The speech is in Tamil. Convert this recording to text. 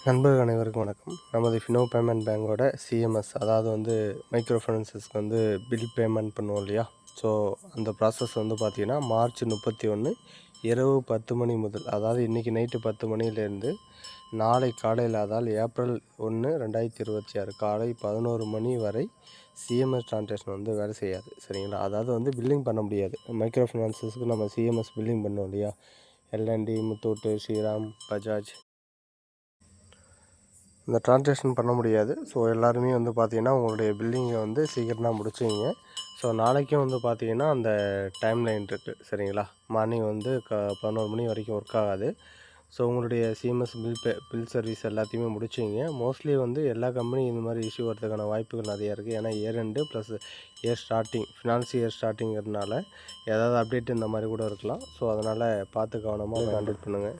நண்பர்கள் அனைவருக்கும் வணக்கம். நமது ஃபினோ பேமெண்ட் பேங்கோட சிஎம்எஸ், அதாவது வந்து மைக்ரோ ஃபைனான்சஸ்க்கு வந்து பில் பேமெண்ட் பண்ணுவோம் இல்லையா? ஸோ அந்த ப்ராசஸ் வந்து பார்த்திங்கன்னா மார்ச் 31 இரவு 10 மணி முதல், அதாவது இன்றைக்கி நைட்டு 10 மணிலேருந்து நாளை காலையில், அதாவது ஏப்ரல் 1, 2026 காலை 11 மணி வரை சிஎம்எஸ் ட்ரான்சாக்ஷன் வந்து வேலை செய்யாது. சரிங்களா? அதாவது வந்து பில்லிங் பண்ண முடியாது. மைக்ரோ ஃபைனான்சஸ்க்கு நம்ம சிஎம்எஸ் பில்லிங் பண்ணுவோம் இல்லையா? எல்என்டி, முத்தூட், ஸ்ரீராம், பஜாஜ், இந்த ட்ரான்சாக்ஷன் பண்ண முடியாது. ஸோ எல்லாருமே வந்து பார்த்திங்கன்னா உங்களுடைய பில்லிங்கை வந்து சீக்கிரமாக முடிச்சிங்க. ஸோ நாளைக்கும் வந்து பார்த்திங்கன்னா அந்த டைம் லைன் இருக்குது. சரிங்களா? மார்னிங் வந்து 11 மணி வரைக்கும் ஒர்க் ஆகாது. ஸோ உங்களுடைய சிஎம்எஸ் பில் சர்வீஸ் எல்லாத்தையுமே முடிச்சிங்க. மோஸ்ட்லி வந்து எல்லா கம்பெனியும் இந்த மாதிரி இஷ்யூ வரதுக்கான வாய்ப்புகள் நிறையா இருக்குது. ஏன்னா year end plus year starting, finance year ஸ்டார்டிங்கிறதுனால ஏதாவது அப்டேட் இந்த மாதிரி கூட இருக்கலாம். ஸோ அதனால் பார்த்து கவனமாக கான்டாக்ட் பண்ணுங்கள்.